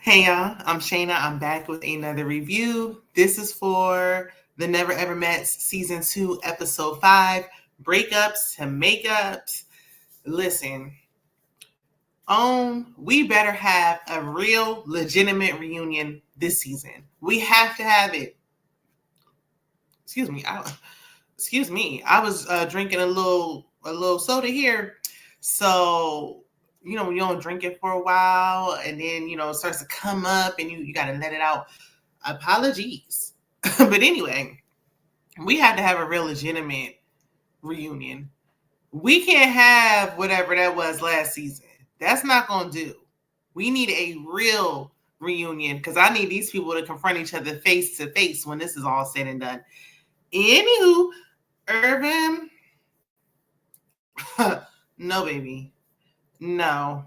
Hey y'all, I'm Shayna. I'm back with another review. This is for the Never Ever Met Season 2, Episode 5, Breakups to Makeups. Listen, we better have a real, legitimate reunion this season. We have to have it. Excuse me. I was drinking a little soda here. So when you don't drink it for a while and then, it starts to come up and you got to let it out. Apologies. But anyway, we had to have a real legitimate reunion. We can't have whatever that was last season. That's not going to do. We need a real reunion because I need these people to confront each other face to face when this is all said and done. Anywho, Irvin, no, baby. No.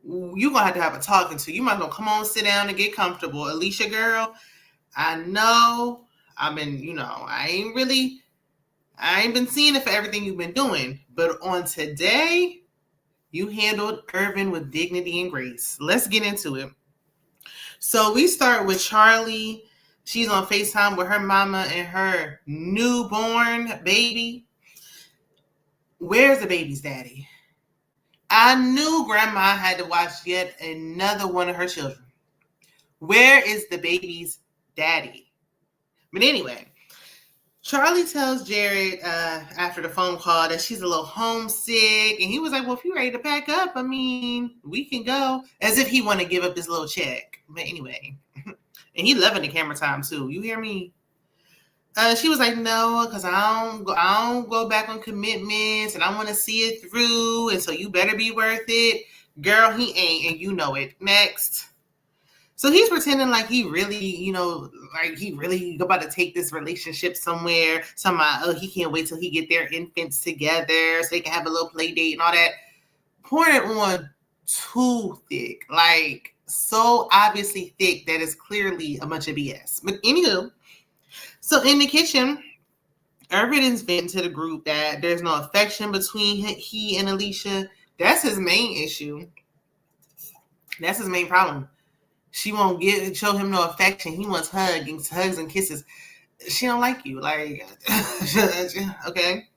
You're going to have a talking to. You might as well come on, sit down and get comfortable. Alicia, girl, I know I ain't been seeing it for everything you've been doing. But on today, you handled Irvin with dignity and grace. Let's get into it. So we start with Charlie. She's on FaceTime with her mama and her newborn baby. Where's the baby's daddy? I knew Grandma had to watch yet another one of her children. Where is the baby's daddy? But anyway, Charlie tells Jared after the phone call that she's a little homesick. And he was like, well, if you're ready to pack up, we can go. As if he want to give up this little check. But anyway, and he loving the camera time too. You hear me? She was like, no, because I don't go back on commitments and I want to see it through. And so you better be worth it. Girl, he ain't. And you know it. Next. So he's pretending like he really, about to take this relationship somewhere. Somehow, he can't wait till he get their infants together so they can have a little play date and all that. Pouring it on too thick. Like, so obviously thick that it's clearly a bunch of BS. But anywho. So in the kitchen, Earvin is venting to the group that there's no affection between he and Alicia. That's his main issue. That's his main problem. She won't show him no affection. He wants hugs and kisses. She don't like you. Like, okay.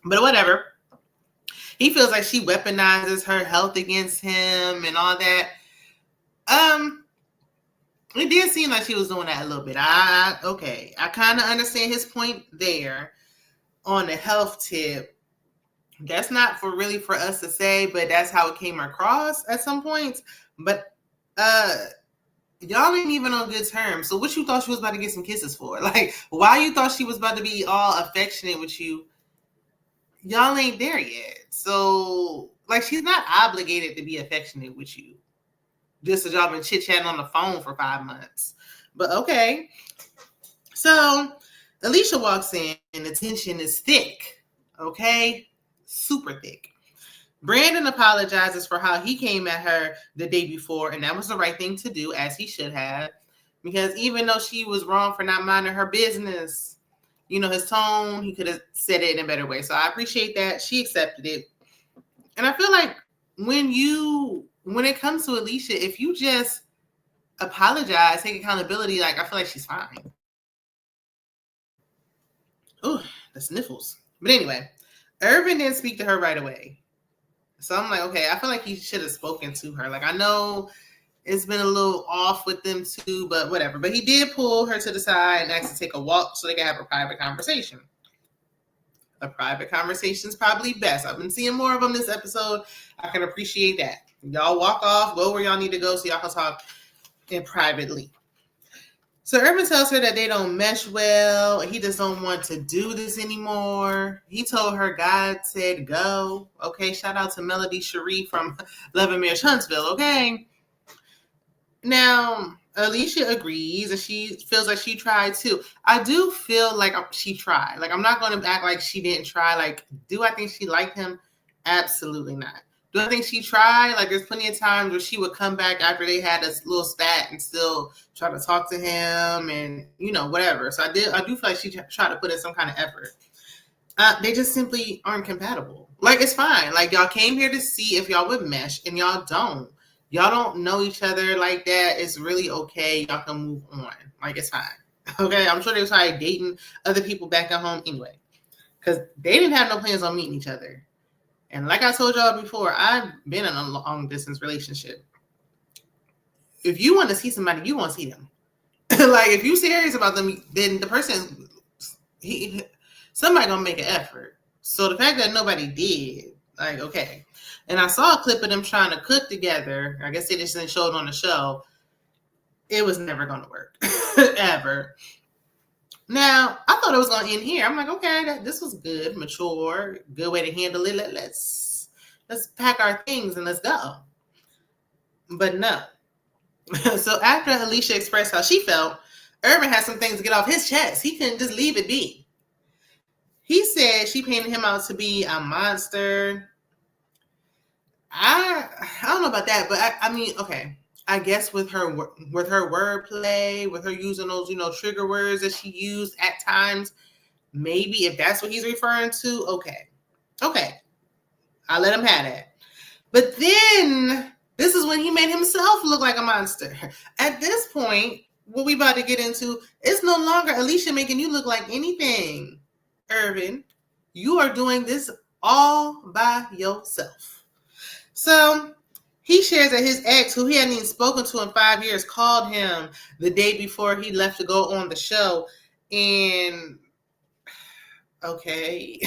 But whatever. He feels like she weaponizes her health against him and all that. It did seem like she was doing that a little bit. I kind of understand his point there on the health tip. That's not for us to say, but that's how it came across at some points. But y'all ain't even on good terms. So what you thought she was about to get some kisses for? Like, why you thought she was about to be all affectionate with you? Y'all ain't there yet. So, like, she's not obligated to be affectionate with you. Just as y'all been chit-chatting on the phone for 5 months. But okay. So Alicia walks in and the tension is thick. Okay? Super thick. Brandon apologizes for how he came at her the day before, and that was the right thing to do, as he should have. Because even though she was wrong for not minding her business, his tone, he could have said it in a better way. So I appreciate that. She accepted it. And I feel like when it comes to Alicia, if you just apologize, take accountability, like, I feel like she's fine. Oh, the sniffles. But anyway, Irvin didn't speak to her right away. So I'm like, okay, I feel like he should have spoken to her. Like, I know it's been a little off with them too, but whatever. But he did pull her to the side and ask to take a walk so they can have a private conversation. A private conversation is probably best. I've been seeing more of them this episode. I can appreciate that. Y'all walk off, go where y'all need to go so y'all can talk in privately. So Irvin tells her that they don't mesh well. He just don't want to do this anymore. He told her God said go. Okay, shout out to Melody Cherie from Love and Marriage Huntsville. Okay. Now, Alicia agrees and she feels like she tried too. I do feel like she tried. Like, I'm not going to act like she didn't try. Like, do I think she liked him? Absolutely not. Do I think she tried? Like, there's plenty of times where she would come back after they had a little spat and still try to talk to him and, whatever. So I do feel like she tried to put in some kind of effort. They just simply aren't compatible. Like, it's fine. Like, y'all came here to see if y'all would mesh and y'all don't. Y'all don't know each other like that. It's really okay. Y'all can move on. Like, it's fine. Okay, I'm sure they was probably dating other people back at home anyway, because they didn't have no plans on meeting each other. And like I told y'all before, I've been in a long distance relationship. If you want to see somebody, you want to see them. Like, if you serious about them, then the person, somebody gonna make an effort. So the fact that nobody did, like, okay. And I saw a clip of them trying to cook together. I guess they just didn't show it on the show. It was never gonna work, ever. Now, I thought it was gonna end here. I'm like, okay, this was good, mature, good way to handle it. Let's pack our things and let's go. But no. So after Alicia expressed how she felt, Irvin had some things to get off his chest. He couldn't just leave it be. He said she painted him out to be a monster. I don't know about that, but I mean, okay. I guess with her wordplay, with her using those, trigger words that she used at times, maybe if that's what he's referring to, okay. I'll let him have that. But then this is when he made himself look like a monster. At this point, what we about to get into, it's no longer Alicia making you look like anything. Irvin, you are doing this all by yourself. So he shares that his ex, who he hadn't even spoken to in 5 years, called him the day before he left to go on the show. And okay.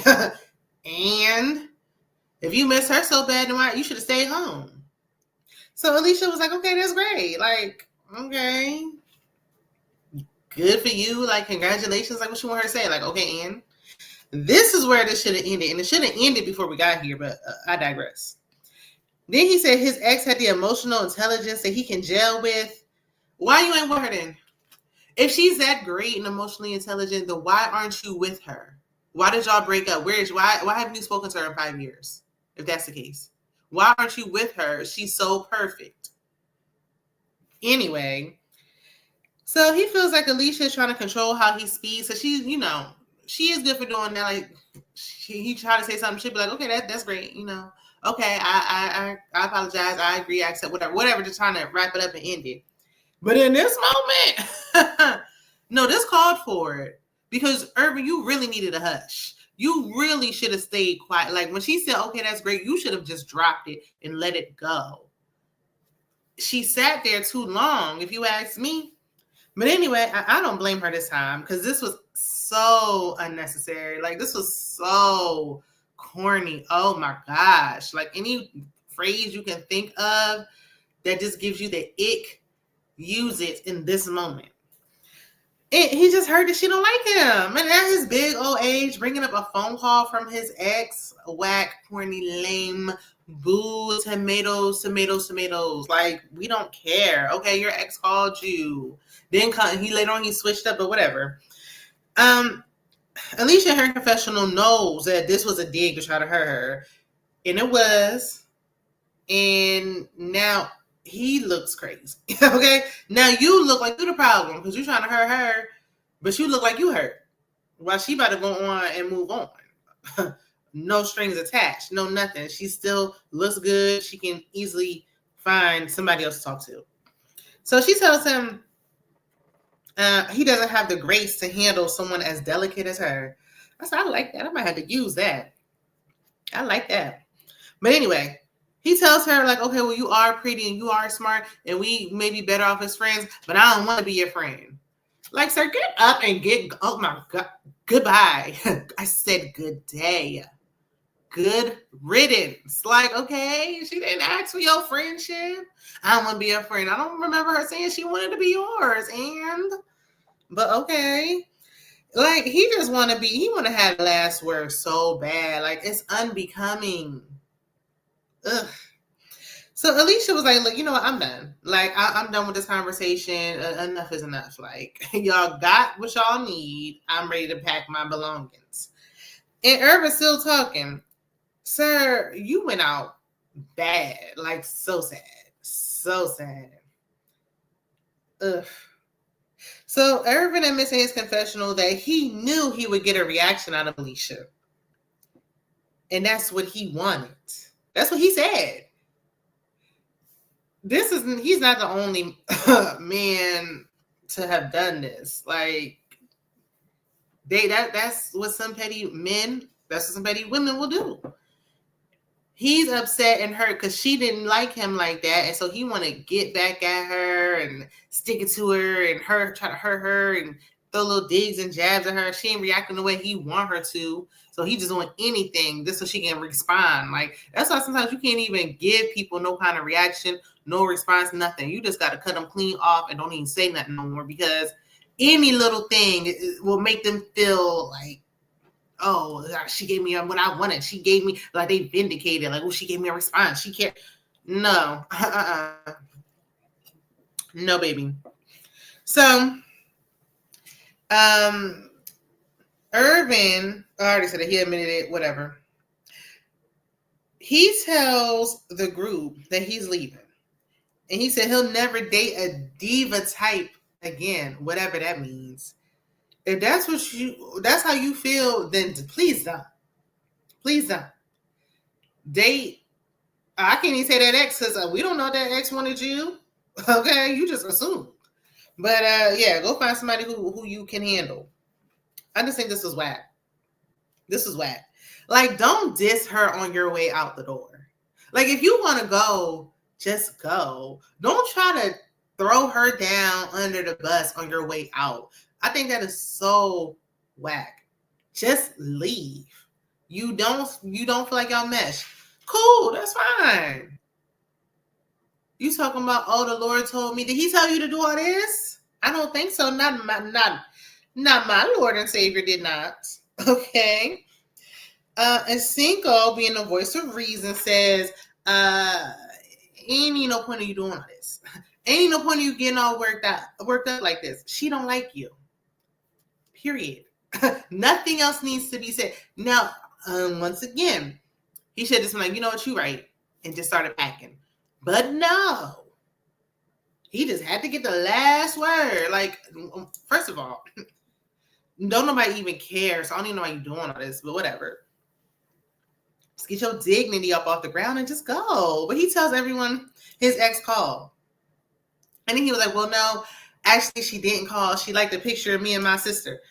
And if you miss her so bad, then you should have stayed home. So Alicia was like, okay, that's great. Like, okay. Good for you. Like, congratulations. Like, what you want her to say? Like, okay, and this is where this should have ended. And it should have ended before we got here, but I digress. Then he said his ex had the emotional intelligence that he can gel with. Why you ain't with her then? If she's that great and emotionally intelligent, then why aren't you with her? Why did y'all break up? Why haven't you spoken to her in 5 years? If that's the case, why aren't you with her? She's so perfect. Anyway, so he feels like Alicia is trying to control how he speaks. So she is good for doing that. Like, he tried to say something, she'd be like, okay, that's great, Okay, I apologize. I agree. I accept whatever. Just trying to wrap it up and end it. But in this moment, no, this called for it, because Irvin, you really needed a hush. You really should have stayed quiet. Like, when she said, okay, that's great, you should have just dropped it and let it go. She sat there too long, if you ask me. But anyway, I don't blame her this time, because this was so unnecessary. Like, this was so corny. Oh my gosh. Like, any phrase you can think of that just gives you the ick, use it in this moment. He just heard that she don't like him. And at his big old age, bringing up a phone call from his ex, whack, corny, lame, boo, tomatoes. Like, we don't care. Okay, your ex called you. Then later on he switched up, but whatever. Alicia, in her confessional, knows that this was a dig to try to hurt her. And it was. And now he looks crazy. Okay? Now you look like you're the problem, because you're trying to hurt her, but you look like you hurt. While she about to go on and move on. No strings attached. No nothing. She still looks good. She can easily find somebody else to talk to. So she tells him he doesn't have the grace to handle someone as delicate as her. I said, I like that. I might have to use that. I like that. But anyway, he tells her, like, okay, well, you are pretty and you are smart, and we may be better off as friends, but I don't want to be your friend. Like, sir, get up and oh my God, goodbye. I said good day. Good riddance. Like, okay, she didn't ask for your friendship. I don't want to be your friend. I don't remember her saying she wanted to be yours. But okay. Like, he want to have the last word so bad. Like, it's unbecoming. Ugh. So Alicia was like, look, you know what? I'm done. Like, I'm done with this conversation. Enough is enough. Like, y'all got what y'all need. I'm ready to pack my belongings. And Irvin's still talking. Sir, you went out bad. Like, so sad. So sad. Ugh. So Irvin admits in his confessional that he knew he would get a reaction out of Alicia. And that's what he wanted. That's what he said. he's not the only man to have done this. Like that's what some petty women will do. He's upset and hurt because she didn't like him like that, and so he want to get back at her and stick it to her and try to hurt her and throw little digs and jabs at her. She ain't reacting the way he want her to, so he just doing anything just so she can respond. Like that's why sometimes you can't even give people no kind of reaction, no response, nothing. You just got to cut them clean off and don't even say nothing no more, because any little thing will make them feel like, oh, she gave me what I wanted. She gave me, like, they vindicated. Like, oh, she gave me a response. She can't. No. No, baby. So, Earvin, I already said it. He admitted it. Whatever. He tells the group that he's leaving. And he said he'll never date a diva type again, whatever that means. If that's how you feel, then please don't. Please don't. Date. I can't even say that ex because we don't know that ex wanted you. Okay, you just assume. But yeah, go find somebody who you can handle. I just think this is whack. This is whack. Like, don't diss her on your way out the door. Like, if you want to go, just go. Don't try to throw her down under the bus on your way out. I think that is so whack. Just leave. You don't feel like y'all mesh. Cool, that's fine. You talking about, oh, the Lord told me. Did he tell you to do all this? I don't think so. Not my Lord and Savior did not. Okay. And Cinco, being the voice of reason, says, ain't no point of you doing all this. Ain't no point of you getting all worked up like this. She don't like you. Period. Nothing else needs to be said. Now, once again, he should just been like, you know what, you right, and just started packing. But no. He just had to get the last word. Like, first of all, don't nobody even care, so I don't even know why you're doing all this, but whatever. Just get your dignity up off the ground and just go. But he tells everyone his ex called. And then he was like, well, no, actually, she didn't call. She liked a picture of me and my sister.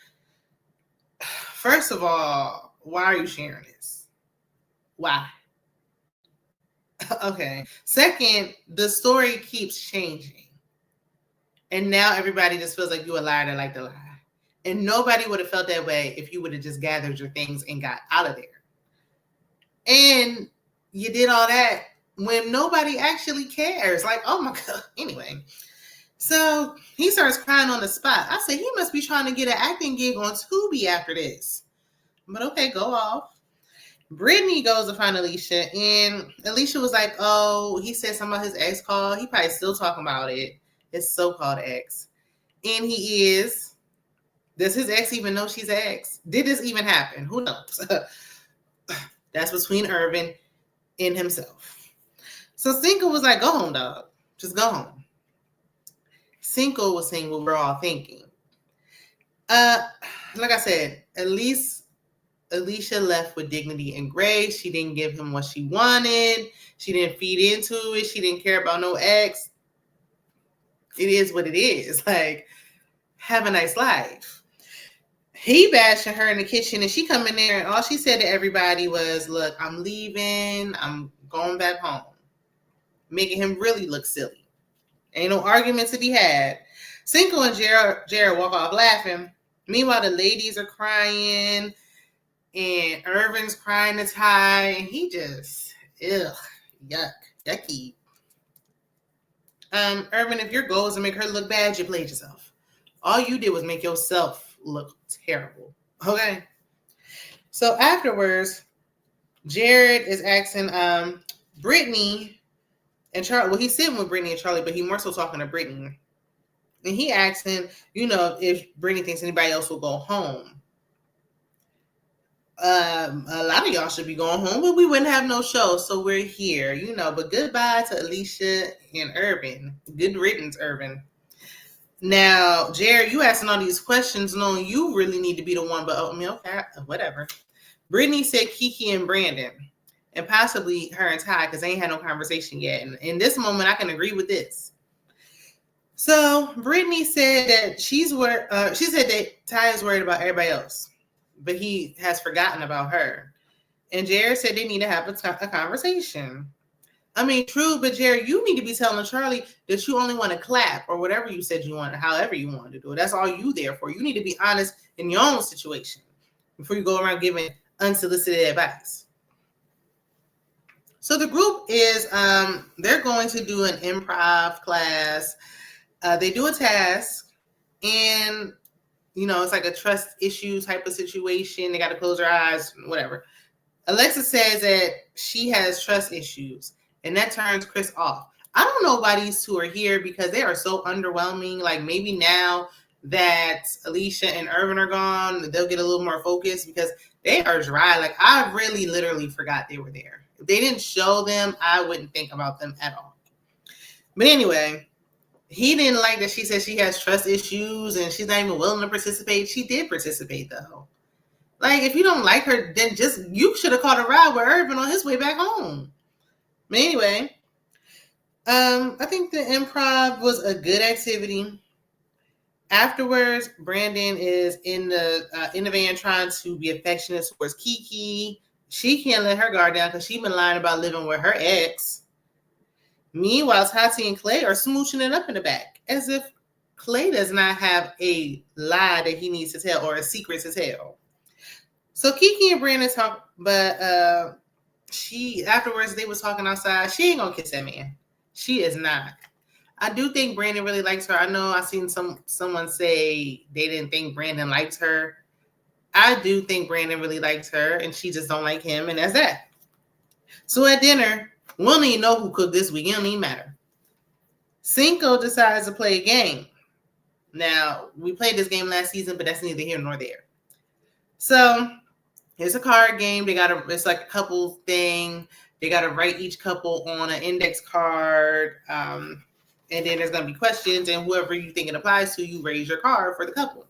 First of all, why are you sharing this? Why? Okay. Second, the story keeps changing. And now everybody just feels like you a liar that like to lie. And nobody would have felt that way if you would have just gathered your things and got out of there. And you did all that when nobody actually cares. Like, oh my God. Anyway. So he starts crying on the spot. I said, he must be trying to get an acting gig on Tubi after this. But okay, go off. Brittany goes to find Alicia, and Alicia was like, oh, he said something about his ex call. He probably still talking about it. His so-called ex. And he is. Does his ex even know she's ex? Did this even happen? Who knows? That's between Earvin and himself. So Cinco was like, go home, dog. Just go home. Cinco was saying what we're all thinking. Like I said, at least Alicia left with dignity and grace. She didn't give him what she wanted. She didn't feed into it. She didn't care about no ex. It is what it is. Like, have a nice life. He bashing her in the kitchen, and she come in there, and all she said to everybody was, look, I'm leaving. I'm going back home. Making him really look silly. Ain't no argument to be had. Cinco and Jared walk off laughing. Meanwhile, the ladies are crying, and Irvin's crying to Ty, and he just, yucky. Earvin, if your goal is to make her look bad, you played yourself. All you did was make yourself look terrible. Okay? So afterwards, Jared is asking Brittany and Charlie. Well, he's sitting with Brittany and Charlie, but he more so talking to Brittany. And he asked him, if Brittany thinks anybody else will go home. A lot of y'all should be going home, but we wouldn't have no show, so we're here, But goodbye to Alicia and Irvin. Good riddance, Irvin. Now, Jared, you asking all these questions, knowing you really need to be the one, but okay, whatever. Brittany said Kiki and Brandon. and possibly her and Ty, because they ain't had no conversation yet. And in this moment, I can agree with this. So Brittany said that she said that Ty is worried about everybody else, but he has forgotten about her. And Jared said they need to have a conversation. I mean, true, but Jared, you need to be telling Charlie that you only want to clap or whatever you said you want, however you want to do it. That's all you there for. You need to be honest in your own situation before you go around giving unsolicited advice. So the group is, they're going to do an improv class. They do a task, and, it's like a trust issue type of situation. They got to close their eyes, whatever. Alexa says that she has trust issues, and that turns Chris off. I don't know why these two are here because they are so underwhelming. Like, maybe now that Alicia and Irvin are gone, they'll get a little more focused because they are dry. Like, I really literally forgot they were there. If they didn't show them, I wouldn't think about them at all. But anyway, he didn't like that she said she has trust issues and she's not even willing to participate. She did participate, though. Like, if you don't like her, then you should have caught a ride with Earvin on his way back home. But anyway, I think the improv was a good activity. Afterwards, Brandon is in the van trying to be affectionate towards Kiki. She can't let her guard down because she's been lying about living with her ex. Meanwhile, Tati and Clay are smooching it up in the back as if Clay does not have a lie that he needs to tell or a secret to tell. So Kiki and Brandon talk, but afterwards they was talking outside. She ain't gonna kiss that man. She is not. I do think Brandon really likes her. I know I seen someone say they didn't think Brandon liked her. I do think Brandon really likes her, and she just don't like him, and that's that. So at dinner, we don't even know who cooked this week. It don't even matter. Cinco decides to play a game. Now, we played this game last season, but that's neither here nor there. So it's a card game. It's like a couple thing. They got to write each couple on an index card. And then there's going to be questions, and whoever you think it applies to, you raise your card for the couple.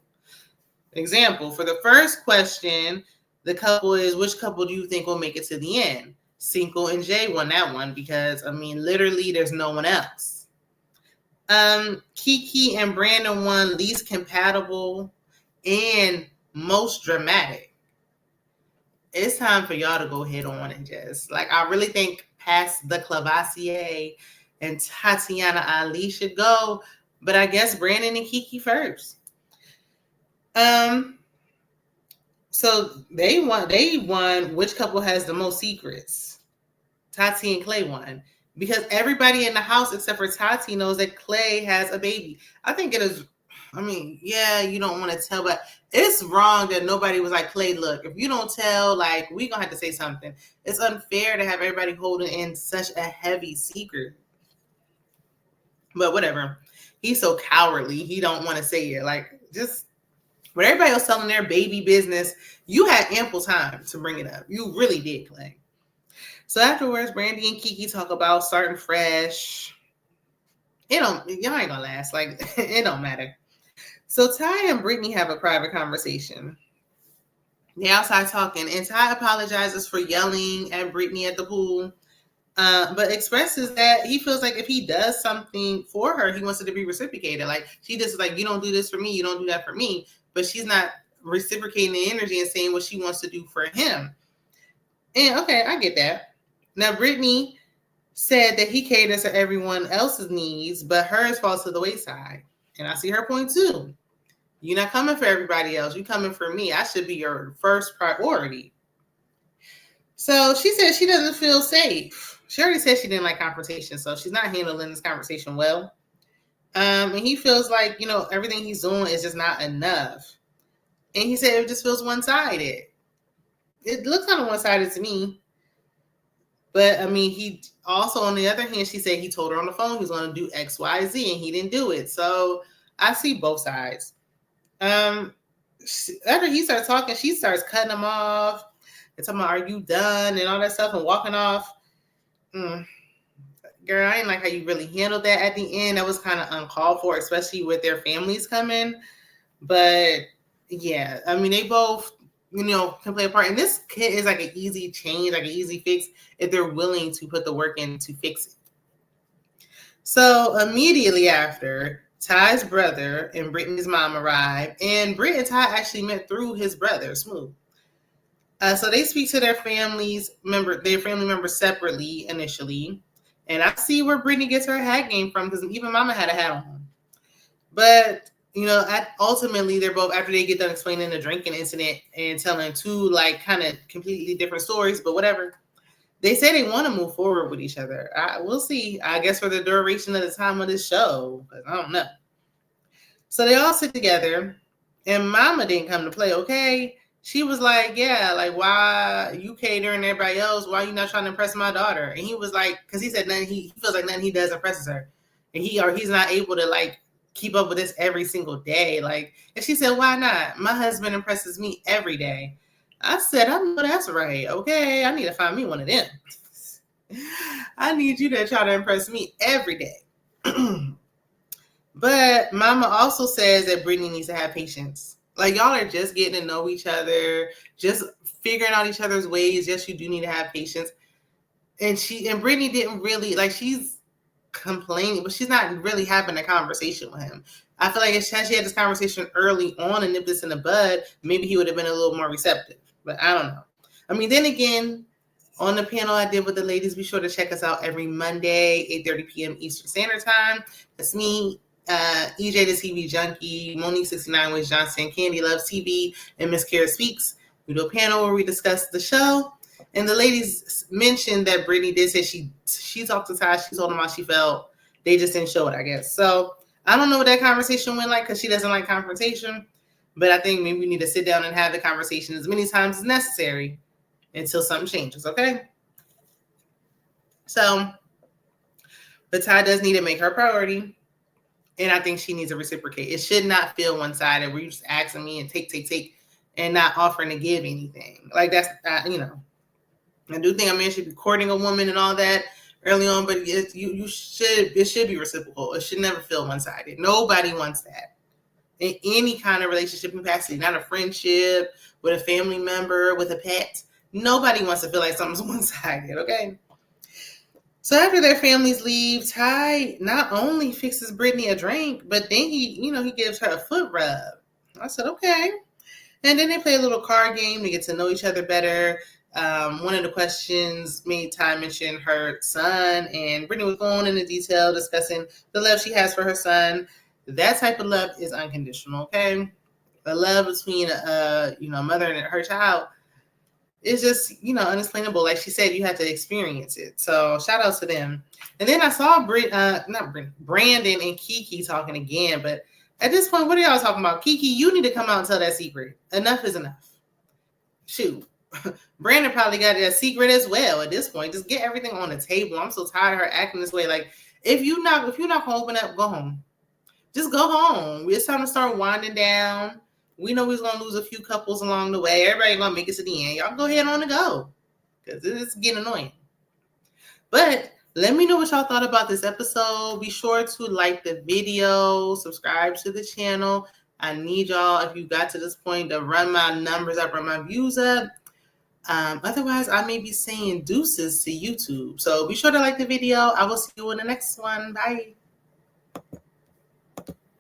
Example, for the first question, the couple is, which couple do you think will make it to the end? Cinco and Jay won that one because, literally there's no one else. Kiki and Brandon won least compatible and most dramatic. It's time for y'all to go head on and just, I really think past the Clavassier and Tatiana Ali should go, but I guess Brandon and Kiki first. So they won which couple has the most secrets. Tati and Clay won. Because everybody in the house except for Tati knows that Clay has a baby. I think it is, you don't want to tell, but it's wrong that nobody was like, Clay, look, if you don't tell, we going to have to say something. It's unfair to have everybody holding in such a heavy secret. But whatever. He's so cowardly. He don't want to say it. When everybody else telling their baby business, you had ample time to bring it up. You really did, Clay. So afterwards, Brandy and Kiki talk about starting fresh. Y'all ain't gonna last. It don't matter. So Ty and Brittany have a private conversation. They outside talking, and Ty apologizes for yelling at Brittany at the pool, but expresses that he feels like if he does something for her, he wants it to be reciprocated. She just you don't do this for me, you don't do that for me, but she's not reciprocating the energy and saying what she wants to do for him. And okay, I get that. Now, Brittany said that he caters to everyone else's needs, but hers falls to the wayside. And I see her point too. You're not coming for everybody else. You're coming for me. I should be your first priority. So she said she doesn't feel safe. She already said she didn't like confrontation, so she's not handling this conversation well. And he feels like, everything he's doing is just not enough. And he said it just feels one-sided. It looks kind of one-sided to me. But, he also, on the other hand, she said he told her on the phone he was going to do X, Y, Z, and he didn't do it. So I see both sides. After he starts talking, she starts cutting him off and talking about, are you done? And all that stuff and walking off. Girl, I ain't like how you really handled that at the end. That was kind of uncalled for, especially with their families coming. But, yeah, they both can play a part. And this kid is like an easy change, like an easy fix if they're willing to put the work in to fix it. So immediately after, Ty's brother and Brittany's mom arrived, and Britt and Ty actually met through his brother, Smooth. So they speak to their family members separately initially, and I see where Brittany gets her hat game from because even Mama had a hat on. But ultimately, they're both, after they get done explaining the drinking incident and telling two like kind of completely different stories, but whatever. They say they want to move forward with each other. We'll see. I guess for the duration of the time of this show, because I don't know. So they all sit together, and Mama didn't come to play. Okay, she was like, "Yeah, like why you catering everybody else? Why you not trying to impress my daughter?" And he was like, because he said nothing. He feels like nothing he does impresses her, and he's not able to like keep up with this every single day. Like, and she said, "Why not? My husband impresses me every day." I said, "I know that's right. Okay, I need to find me one of them. I need you to try to impress me every day." But Mama also says that Brittany needs to have patience. Like, y'all are just getting to know each other, just figuring out each other's ways. Yes, you do need to have patience. And Brittany didn't really, like, she's complaining, but she's not really having a conversation with him. I feel like if she had this conversation early on and nipped this in the bud, maybe he would have been a little more receptive. But I don't know. I mean, then again, on the panel I did with the ladies, be sure to check us out every Monday, 8:30 p.m. Eastern Standard Time. It's me, EJ the TV Junkie, Monique 69 Ways Johnson, Candy Loves TV, and Miss Kara Speaks. We do a panel where we discuss the show. And the ladies mentioned that Brittany did say she talked to Ty. She told him how she felt. They just didn't show it, I guess. So I don't know what that conversation went like because she doesn't like confrontation. But I think maybe we need to sit down and have the conversation as many times as necessary until something changes, okay? So, but Ty does need to make her priority. And I think she needs to reciprocate. It should not feel one-sided where you're just asking me and take, and not offering to give anything. Like that's, I do think a man should be courting a woman and all that early on, but it should be reciprocal. It should never feel one-sided. Nobody wants that in any kind of relationship capacity, not a friendship, with a family member, with a pet. Nobody wants to feel like something's one-sided, okay? So after their families leave, Ty not only fixes Brittany a drink, but then he gives her a foot rub. I said, okay. And then they play a little card game to get to know each other better. One of the questions made Ty mention her son, and Brittany was going into detail discussing the love she has for her son. That type of love is unconditional, okay? The love between a mother and her child is just, unexplainable. Like she said, you have to experience it. So shout out to them. And then I saw Brandon and Kiki talking again. But at this point, what are y'all talking about? Kiki, you need to come out and tell that secret. Enough is enough. Shoot. Brandon probably got that secret as well at this point. Just get everything on the table. I'm so tired of her acting this way. Like, if you're not gonna open up, go home. Just go home. It's time to start winding down. We know we're going to lose a few couples along the way. Everybody going to make it to the end. Y'all go ahead on the go because it's getting annoying. But let me know what y'all thought about this episode. Be sure to like the video, subscribe to the channel. I need y'all, if you got to this point, to run my numbers up, run my views up. Otherwise, I may be saying deuces to YouTube. So be sure to like the video. I will see you in the next one. Bye.